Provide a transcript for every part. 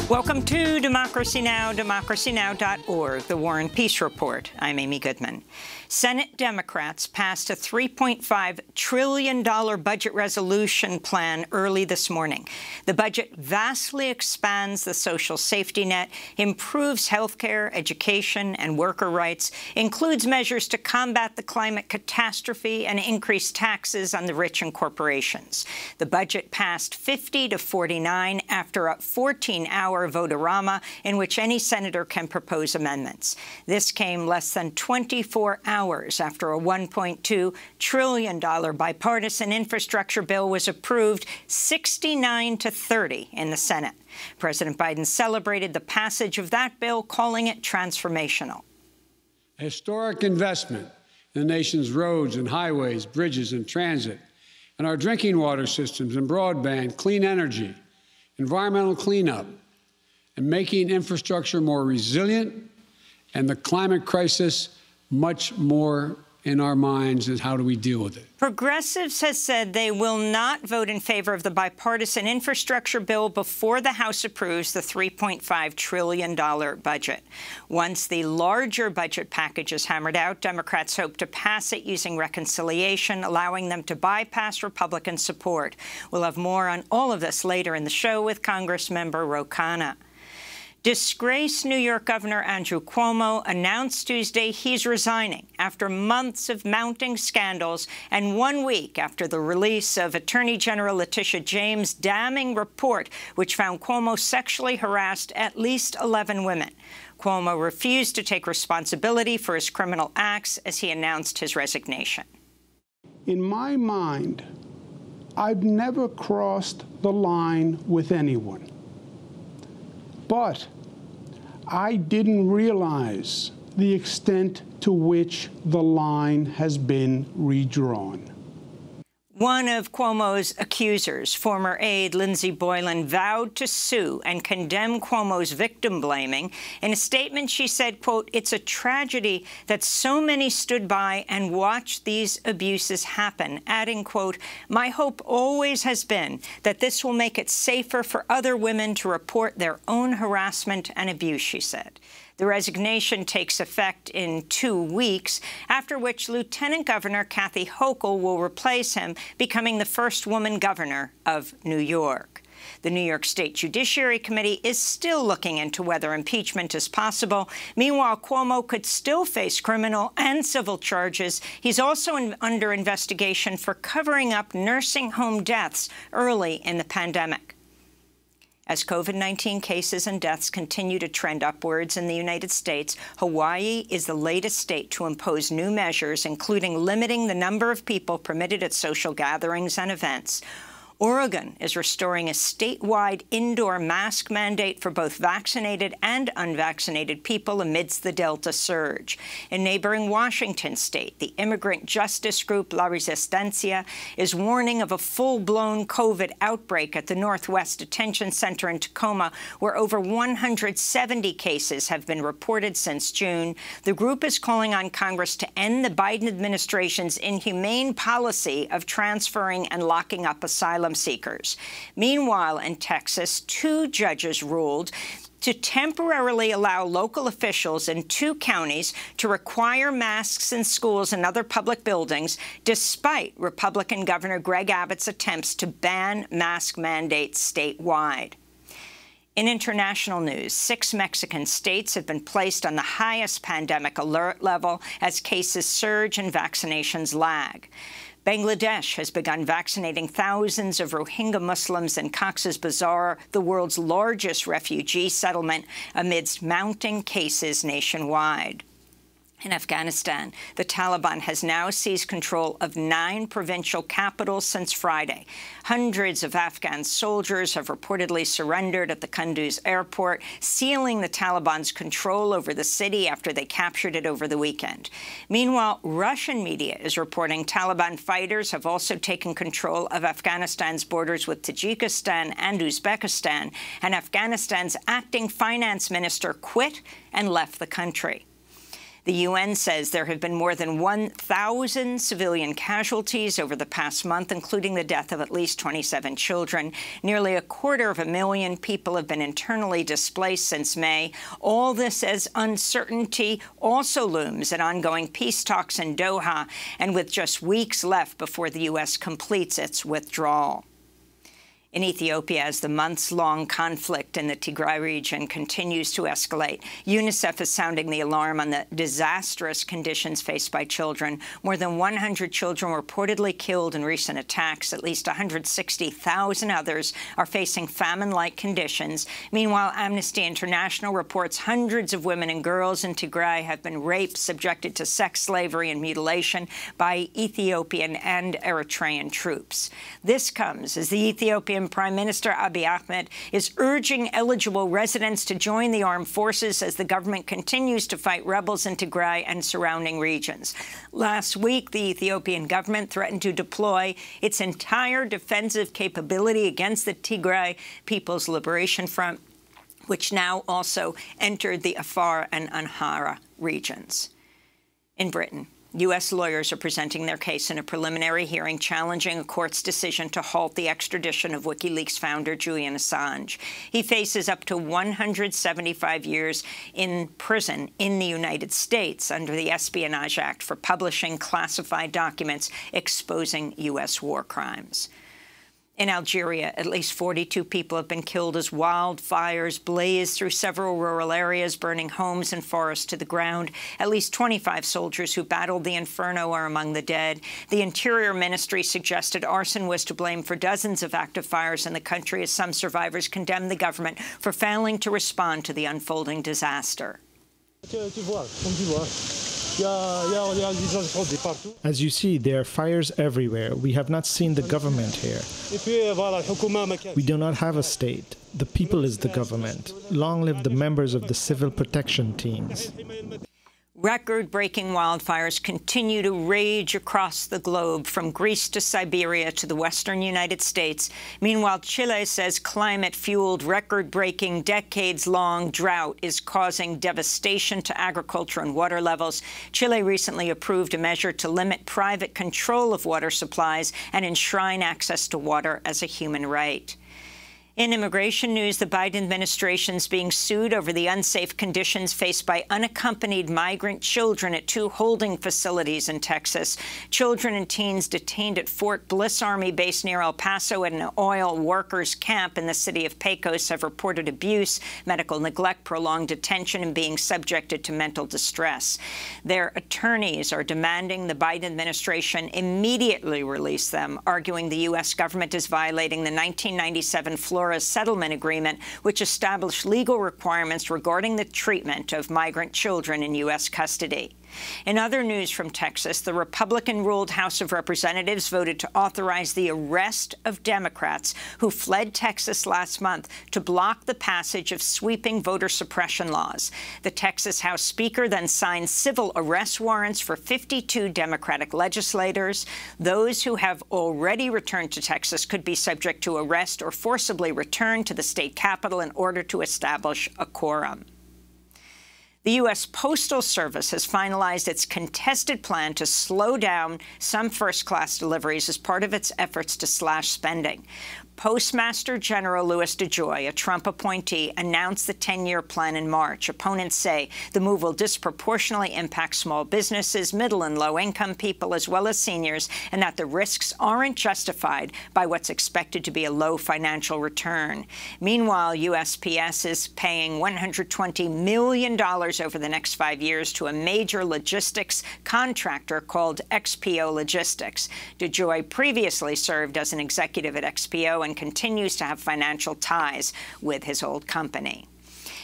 Welcome to Democracy Now!, democracynow.org, the War and Peace Report. I'm Amy Goodman. Senate Democrats passed a $3.5 trillion budget resolution plan early this morning. The budget vastly expands the social safety net, improves health care, education, and worker rights, includes measures to combat the climate catastrophe, and increase taxes on the rich and corporations. The budget passed 50 to 49 after a 14-hour vote-a-rama in which any senator can propose amendments. This came less than 24 hours after a $1.2 trillion bipartisan infrastructure bill was approved 69 to 30 in the Senate. President Biden celebrated the passage of that bill, calling it transformational. A historic investment in the nation's roads and highways, bridges and transit, and our drinking water systems and broadband, clean energy, environmental cleanup, and making infrastructure more resilient, and the climate crisis much more in our minds is how do we deal with it. Progressives has said they will not vote in favor of the bipartisan infrastructure bill before the House approves the $3.5 trillion budget. Once the larger budget package is hammered out, Democrats hope to pass it using reconciliation, allowing them to bypass Republican support. We'll have more on all of this later in the show with Congressmember Ro Khanna. Disgraced New York Governor Andrew Cuomo announced Tuesday he's resigning after months of mounting scandals and 1 week after the release of Attorney General Letitia James' damning report, which found Cuomo sexually harassed at least 11 women. Cuomo refused to take responsibility for his criminal acts as he announced his resignation. In my mind, I've never crossed the line with anyone. But I didn't realize the extent to which the line has been redrawn. One of Cuomo's accusers, former aide Lindsey Boylan, vowed to sue and condemn Cuomo's victim blaming. In a statement, she said, quote, "It's a tragedy that so many stood by and watched these abuses happen," adding, quote, "My hope always has been that this will make it safer for other women to report their own harassment and abuse," she said. The resignation takes effect in 2 weeks, after which Lieutenant Governor Kathy Hochul will replace him, becoming the first woman governor of New York. The New York State Judiciary Committee is still looking into whether impeachment is possible. Meanwhile, Cuomo could still face criminal and civil charges. He's also under investigation for covering up nursing home deaths early in the pandemic. As COVID-19 cases and deaths continue to trend upwards in the United States, Hawaii is the latest state to impose new measures, including limiting the number of people permitted at social gatherings and events. Oregon is restoring a statewide indoor mask mandate for both vaccinated and unvaccinated people amidst the Delta surge. In neighboring Washington state, the immigrant justice group La Resistencia is warning of a full-blown COVID outbreak at the Northwest Detention Center in Tacoma, where over 170 cases have been reported since June. The group is calling on Congress to end the Biden administration's inhumane policy of transferring and locking up asylum seekers. Meanwhile, in Texas, 2 judges ruled to temporarily allow local officials in 2 counties to require masks in schools and other public buildings, despite Republican Governor Greg Abbott's attempts to ban mask mandates statewide. In international news, 6 Mexican states have been placed on the highest pandemic alert level as cases surge and vaccinations lag. Bangladesh has begun vaccinating thousands of Rohingya Muslims in Cox's Bazar, the world's largest refugee settlement, amidst mounting cases nationwide. In Afghanistan, the Taliban has now seized control of 9 provincial capitals since Friday. Hundreds of Afghan soldiers have reportedly surrendered at the Kunduz airport, sealing the Taliban's control over the city after they captured it over the weekend. Meanwhile, Russian media is reporting Taliban fighters have also taken control of Afghanistan's borders with Tajikistan and Uzbekistan, and Afghanistan's acting finance minister quit and left the country. The UN says there have been more than 1,000 civilian casualties over the past month, including the death of at least 27 children. Nearly 250,000 people have been internally displaced since May. All this as uncertainty also looms at ongoing peace talks in Doha, and with just weeks left before the U.S. completes its withdrawal. In Ethiopia, as the months-long conflict in the Tigray region continues to escalate, UNICEF is sounding the alarm on the disastrous conditions faced by children. More than 100 children were reportedly killed in recent attacks. At least 160,000 others are facing famine-like conditions. Meanwhile, Amnesty International reports hundreds of women and girls in Tigray have been raped, subjected to sex slavery and mutilation by Ethiopian and Eritrean troops. This comes as the Ethiopian Prime Minister Abiy Ahmed is urging eligible residents to join the armed forces as the government continues to fight rebels in Tigray and surrounding regions. Last week, the Ethiopian government threatened to deploy its entire defensive capability against the Tigray People's Liberation Front, which now also entered the Afar and Amhara regions. In Britain, U.S. lawyers are presenting their case in a preliminary hearing challenging a court's decision to halt the extradition of WikiLeaks founder Julian Assange. He faces up to 175 years in prison in the United States under the Espionage Act for publishing classified documents exposing U.S. war crimes. In Algeria, at least 42 people have been killed as wildfires blaze through several rural areas, burning homes and forests to the ground. At least 25 soldiers who battled the inferno are among the dead. The Interior Ministry suggested arson was to blame for dozens of active fires in the country, as some survivors condemned the government for failing to respond to the unfolding disaster. As you see, there are fires everywhere. We have not seen the government here. We do not have a state. The people is the government. Long live the members of the civil protection teams. Record-breaking wildfires continue to rage across the globe, from Greece to Siberia to the western United States. Meanwhile, Chile says climate-fueled, record-breaking, decades-long drought is causing devastation to agriculture and water levels. Chile recently approved a measure to limit private control of water supplies and enshrine access to water as a human right. In immigration news, the Biden administration is being sued over the unsafe conditions faced by unaccompanied migrant children at 2 holding facilities in Texas. Children and teens detained at Fort Bliss Army Base near El Paso at an oil workers camp in the city of Pecos have reported abuse, medical neglect, prolonged detention, and being subjected to mental distress. Their attorneys are demanding the Biden administration immediately release them, arguing the U.S. government is violating the 1997 Florida Settlement Agreement, which established legal requirements regarding the treatment of migrant children in U.S. custody. In other news from Texas, the Republican-ruled House of Representatives voted to authorize the arrest of Democrats who fled Texas last month to block the passage of sweeping voter suppression laws. The Texas House Speaker then signed civil arrest warrants for 52 Democratic legislators. Those who have already returned to Texas could be subject to arrest or forcibly return to the state capitol in order to establish a quorum. The U.S. Postal Service has finalized its contested plan to slow down some first-class deliveries as part of its efforts to slash spending. Postmaster General Louis DeJoy, a Trump appointee, announced the 10-year plan in March. Opponents say the move will disproportionately impact small businesses, middle and low-income people, as well as seniors, and that the risks aren't justified by what's expected to be a low financial return. Meanwhile, USPS is paying $120 million over the next 5 years to a major logistics contractor called XPO Logistics. DeJoy previously served as an executive at XPO and continues to have financial ties with his old company.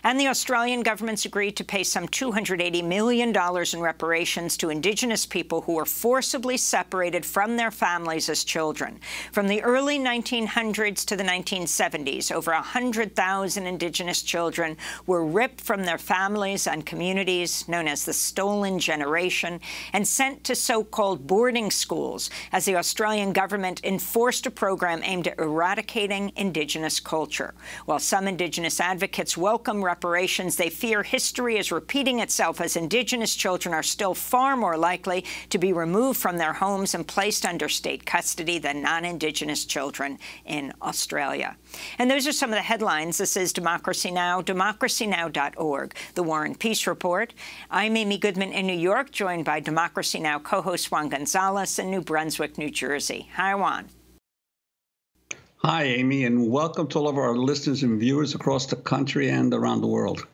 And the Australian government's agreed to pay some $280 million in reparations to Indigenous people who were forcibly separated from their families as children. From the early 1900s to the 1970s, over 100,000 Indigenous children were ripped from their families and communities, known as the Stolen Generation, and sent to so-called boarding schools as the Australian government enforced a program aimed at eradicating Indigenous culture. While some Indigenous advocates welcome reparations. They fear history is repeating itself as Indigenous children are still far more likely to be removed from their homes and placed under state custody than non-Indigenous children in Australia. And those are some of the headlines. This is Democracy Now!, democracynow.org, The War and Peace Report. I'm Amy Goodman in New York, joined by Democracy Now! Co-host Juan Gonzalez in New Brunswick, New Jersey. Hi, Juan. Hi, Amy, and welcome to all of our listeners and viewers across the country and around the world.